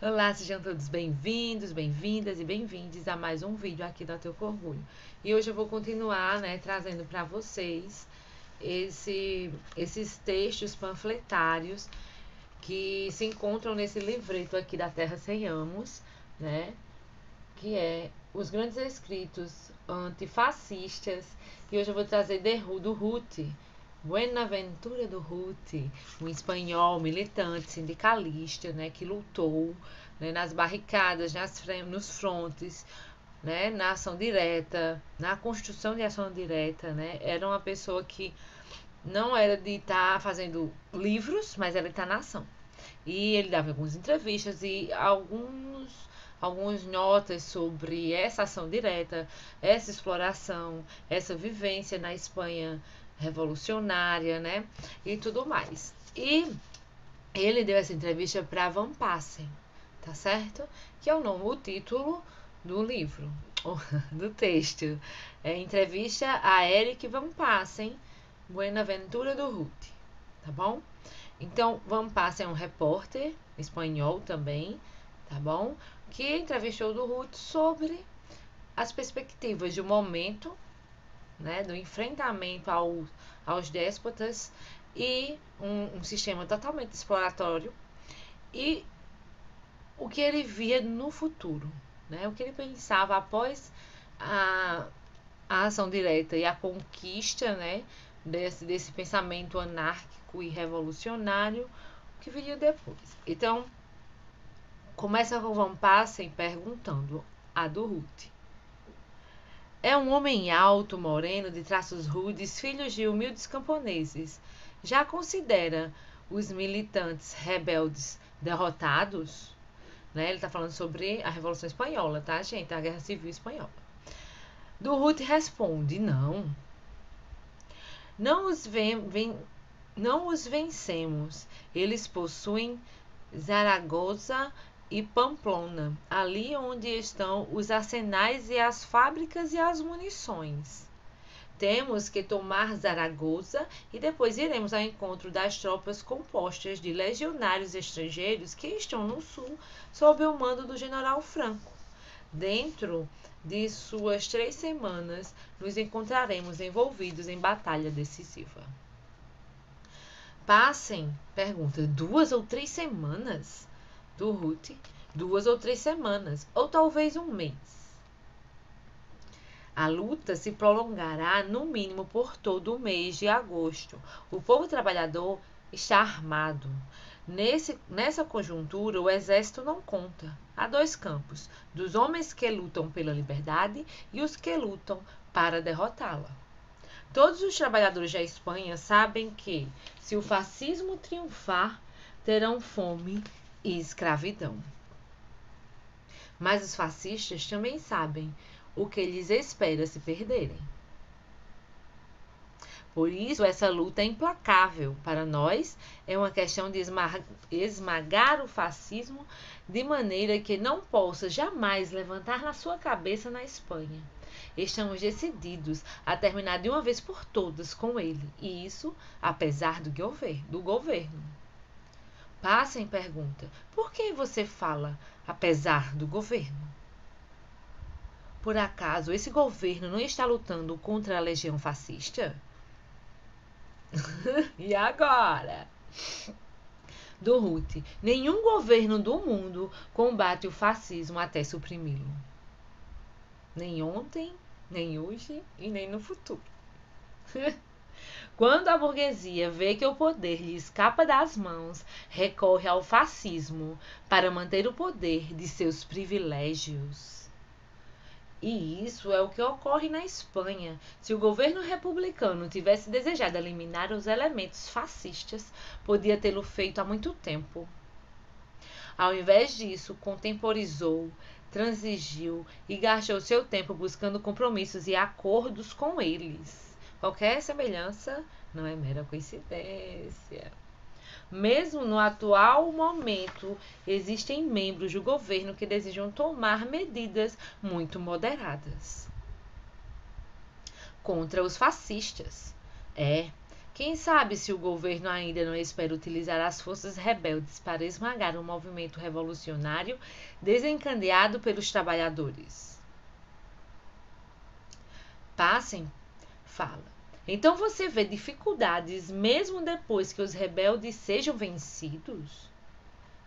Olá, sejam todos bem-vindos, bem-vindas e bem-vindes a mais um vídeo aqui da Teu Orgulho. E hoje eu vou continuar, trazendo para vocês esses textos panfletários que se encontram nesse livreto aqui da Terra Sem Amos, que é Os Grandes Escritos Antifascistas. E hoje eu vou trazer do Ruti, Buenaventura Durruti, um espanhol militante sindicalista, que lutou, nas barricadas, nos frontes, na ação direta, na construção de ação direta, Era uma pessoa que não era de estar fazendo livros, mas era de estar na ação. E ele dava algumas entrevistas e algumas notas sobre essa ação direta, essa exploração, essa vivência na Espanha revolucionária, e tudo mais. E ele deu essa entrevista para Van Passen, tá certo? Que é o título do livro, do texto. É Entrevista a Eric Van Passen, Buenaventura Durruti, tá bom? Então, Van Passen é um repórter espanhol também, tá bom? Que entrevistou Durruti sobre as perspectivas de um momento, do enfrentamento aos déspotas e um sistema totalmente exploratório, e o que ele via no futuro, o que ele pensava após a ação direta e a conquista, desse pensamento anárquico e revolucionário, o que viria depois. Então, começa com Van Passen perguntando a Durruti. É um homem alto, moreno, de traços rudes, filhos de humildes camponeses. Já considera os militantes rebeldes derrotados? Ele está falando sobre a Revolução Espanhola, tá, gente? A Guerra Civil Espanhola. Durruti responde, não. Não os vencemos. Eles possuem Zaragoza e Pamplona, ali onde estão os arsenais e as fábricas e as munições. Temos que tomar Zaragoza e depois iremos ao encontro das tropas compostas de legionários estrangeiros que estão no sul sob o mando do general Franco. Dentro de suas 3 semanas, nos encontraremos envolvidos em batalha decisiva. Passen pergunta, 2 ou 3 semanas? Durruti, 2 ou 3 semanas, ou talvez um mês. A luta se prolongará no mínimo por todo o mês de agosto. O povo trabalhador está armado. Nessa conjuntura, o exército não conta. Há 2 campos, dos homens que lutam pela liberdade e os que lutam para derrotá-la. Todos os trabalhadores da Espanha sabem que, se o fascismo triunfar, terão fome e escravidão. Mas os fascistas também sabem o que lhes espera se perderem. Por isso, essa luta é implacável. Para nós, é uma questão de esmagar o fascismo de maneira que não possa jamais levantar na sua cabeça na Espanha. Estamos decididos a terminar de uma vez por todas com ele, e isso apesar do governo. Passen pergunta, por que você fala apesar do governo? Por acaso esse governo não está lutando contra a legião fascista? E agora? Durruti, nenhum governo do mundo combate o fascismo até suprimi-lo. Nem ontem, nem hoje e nem no futuro. Quando a burguesia vê que o poder lhe escapa das mãos, recorre ao fascismo para manter o poder de seus privilégios. E isso é o que ocorre na Espanha. Se o governo republicano tivesse desejado eliminar os elementos fascistas, podia tê-lo feito há muito tempo. Ao invés disso, contemporizou, transigiu e gastou seu tempo buscando compromissos e acordos com eles. Qualquer semelhança não é mera coincidência. Mesmo no atual momento, existem membros do governo que desejam tomar medidas muito moderadas contra os fascistas. Quem sabe se o governo ainda não espera utilizar as forças rebeldes para esmagar um movimento revolucionário desencadeado pelos trabalhadores. Passem fala. Então você vê dificuldades mesmo depois que os rebeldes sejam vencidos?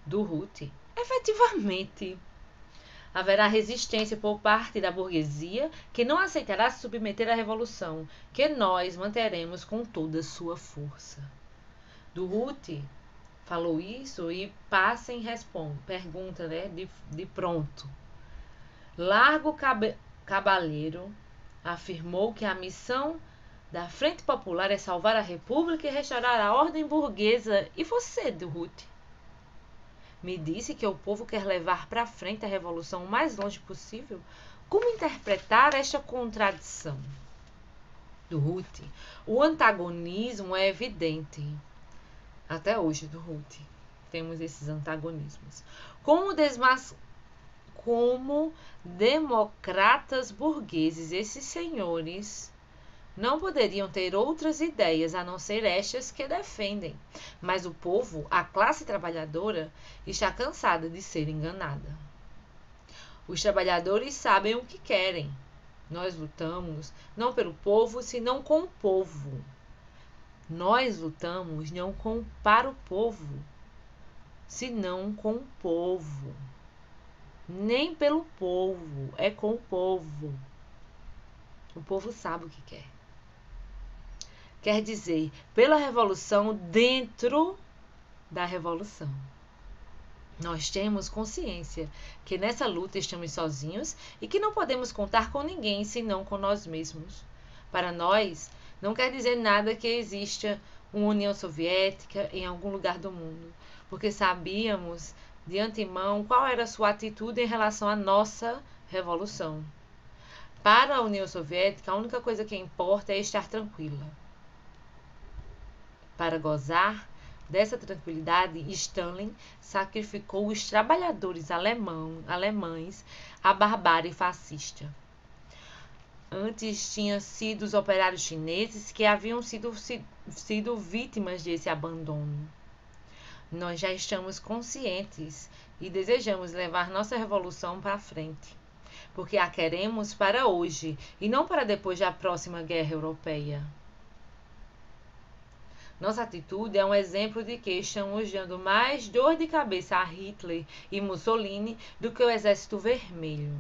Do Ruth. Efetivamente, haverá resistência por parte da burguesia que não aceitará se submeter à revolução, que nós manteremos com toda a sua força. Do Ruth falou isso e Passem responde, pergunta, né, de pronto. Largo Cabaleiro afirmou que a missão da Frente Popular é salvar a República e restaurar a ordem burguesa. E você, do Ruth? Me disse que o povo quer levar para frente a revolução o mais longe possível? Como interpretar esta contradição? Do Ruth, o antagonismo é evidente. Até hoje, do Ruth, temos esses antagonismos. Como democratas burgueses, esses senhores não poderiam ter outras ideias a não ser estas que defendem. Mas o povo, a classe trabalhadora, está cansada de ser enganada. Os trabalhadores sabem o que querem. Nós lutamos não pelo povo, senão com o povo. Nós lutamos não para o povo, senão com o povo. Nem pelo povo, é com o povo. O povo sabe o que quer. Quer dizer, pela revolução dentro da revolução. Nós temos consciência que nessa luta estamos sozinhos e que não podemos contar com ninguém senão com nós mesmos. Para nós, não quer dizer nada que exista uma União Soviética em algum lugar do mundo, porque sabíamos de antemão qual era a sua atitude em relação à nossa revolução. Para a União Soviética, a única coisa que importa é estar tranquila. Para gozar dessa tranquilidade, Stalin sacrificou os trabalhadores alemães à barbárie fascista. Antes tinham sido os operários chineses que haviam sido vítimas desse abandono. Nós já estamos conscientes e desejamos levar nossa revolução para frente, porque a queremos para hoje e não para depois da próxima guerra europeia. Nossa atitude é um exemplo de que estamos dando mais dor de cabeça a Hitler e Mussolini do que o Exército Vermelho.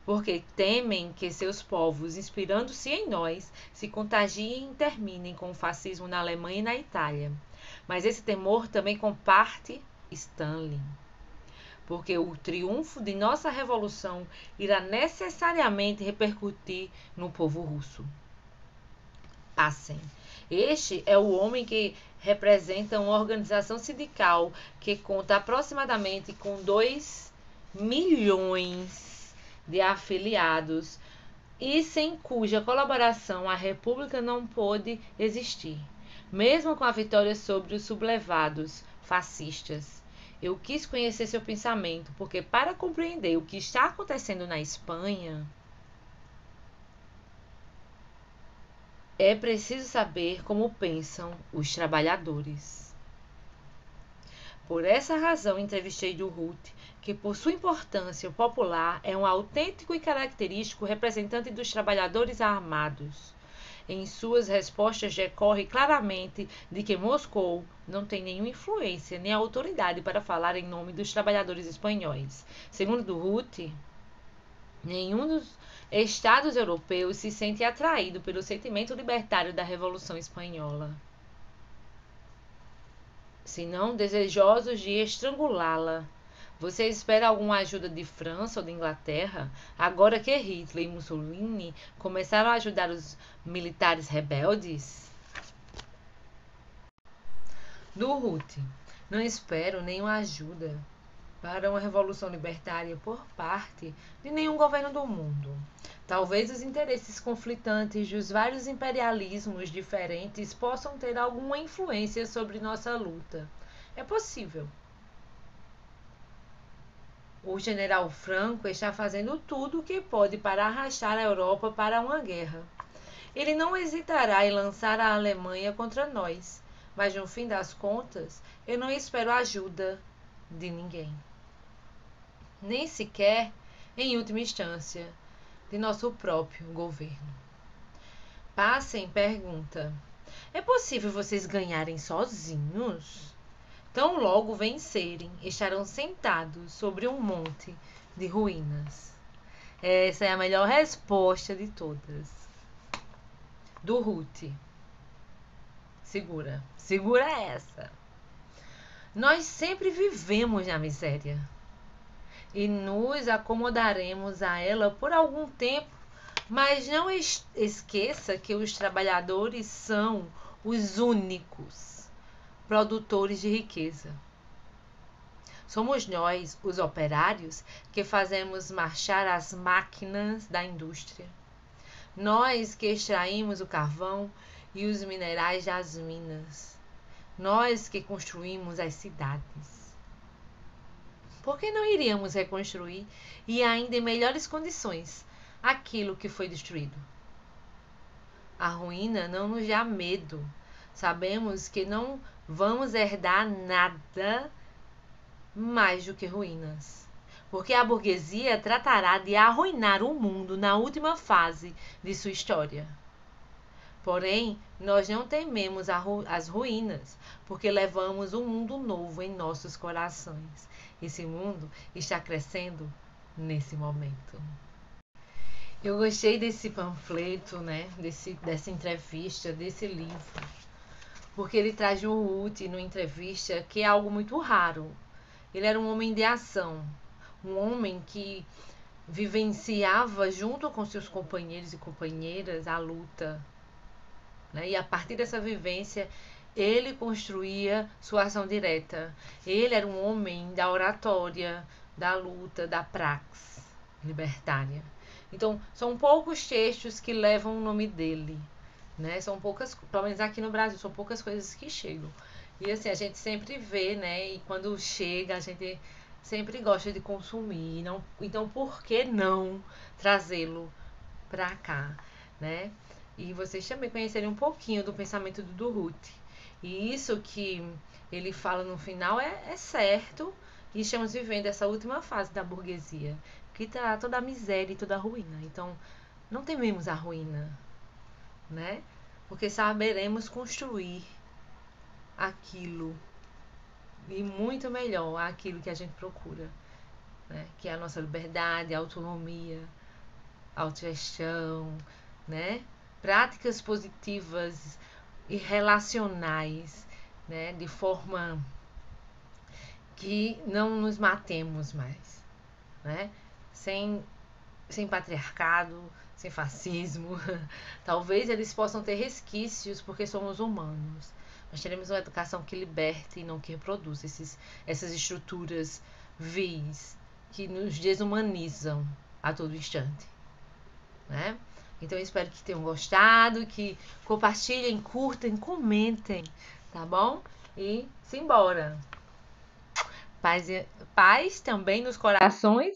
Porque temem que seus povos, inspirando-se em nós, se contagiem e terminem com o fascismo na Alemanha e na Itália. Mas esse temor também comparte Stalin. Porque o triunfo de nossa revolução irá necessariamente repercutir no povo russo. Passem. Este é o homem que representa uma organização sindical que conta aproximadamente com 2 milhões de afiliados e sem cuja colaboração a República não pôde existir, mesmo com a vitória sobre os sublevados fascistas. Eu quis conhecer seu pensamento, porque para compreender o que está acontecendo na Espanha, é preciso saber como pensam os trabalhadores. Por essa razão, entrevistei do Ruth, que por sua importância popular é um autêntico e característico representante dos trabalhadores armados. Em suas respostas decorre claramente de que Moscou não tem nenhuma influência nem autoridade para falar em nome dos trabalhadores espanhóis. Segundo do Ruth, nenhum dos estados europeus se sente atraído pelo sentimento libertário da Revolução Espanhola, senão desejosos de estrangulá-la. Você espera alguma ajuda de França ou de Inglaterra, agora que Hitler e Mussolini começaram a ajudar os militares rebeldes? Do Ruth, não espero nenhuma ajuda para uma revolução libertária por parte de nenhum governo do mundo. Talvez os interesses conflitantes dos vários imperialismos diferentes possam ter alguma influência sobre nossa luta. É possível. O general Franco está fazendo tudo o que pode para arrastar a Europa para uma guerra. Ele não hesitará em lançar a Alemanha contra nós, mas no fim das contas, eu não espero ajuda de ninguém. Nem sequer, em última instância, de nosso próprio governo. Passem pergunta: é possível vocês ganharem sozinhos? Tão logo vencerem, estarão sentados sobre um monte de ruínas. Essa é a melhor resposta de todas. Do Ruth. Segura essa. Nós sempre vivemos na miséria e nos acomodaremos a ela por algum tempo, mas não esqueça que os trabalhadores são os únicos produtores de riqueza. Somos nós, os operários, que fazemos marchar as máquinas da indústria. Nós que extraímos o carvão e os minerais das minas. Nós que construímos as cidades. Por que não iríamos reconstruir, e ainda em melhores condições, aquilo que foi destruído? A ruína não nos dá medo. Sabemos que não vamos herdar nada mais do que ruínas. Porque a burguesia tratará de arruinar o mundo na última fase de sua história. Porém, nós não tememos as ruínas, porque levamos um mundo novo em nossos corações. Esse mundo está crescendo nesse momento. Eu gostei desse panfleto, né? Dessa entrevista, desse livro, porque ele traz no Ruth, numa entrevista, que é algo muito raro. Ele era um homem de ação, um homem que vivenciava junto com seus companheiros e companheiras a luta, né? E a partir dessa vivência, ele construía sua ação direta. Ele era um homem da oratória, da luta, da praxe libertária. Então, são poucos textos que levam o nome dele, né? São poucas, pelo menos aqui no Brasil, são poucas coisas que chegam. E assim, a gente sempre vê, né? E quando chega, a gente sempre gosta de consumir. Não, então, por que não trazê-lo para cá, né? E vocês também conhecerem um pouquinho do pensamento do Ruth. E isso que ele fala no final é certo. E estamos vivendo essa última fase da burguesia, que tá toda a miséria e toda a ruína. Então, não tememos a ruína, né? Porque saberemos construir aquilo e muito melhor aquilo que a gente procura, né? Que é a nossa liberdade, a autonomia, a autogestão, né? Práticas positivas e relacionais, né? De forma que não nos matemos mais, né? Sem patriarcado, sem fascismo. Talvez eles possam ter resquícios porque somos humanos, mas teremos uma educação que liberte e não que reproduza essas estruturas vis que nos desumanizam a todo instante, né? Então eu espero que tenham gostado, que compartilhem, curtem, comentem, tá bom? E simbora! Paz também nos corações,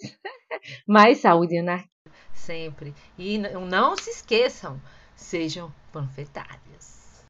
mais saúde e anarquia sempre. E não se esqueçam, sejam panfletários.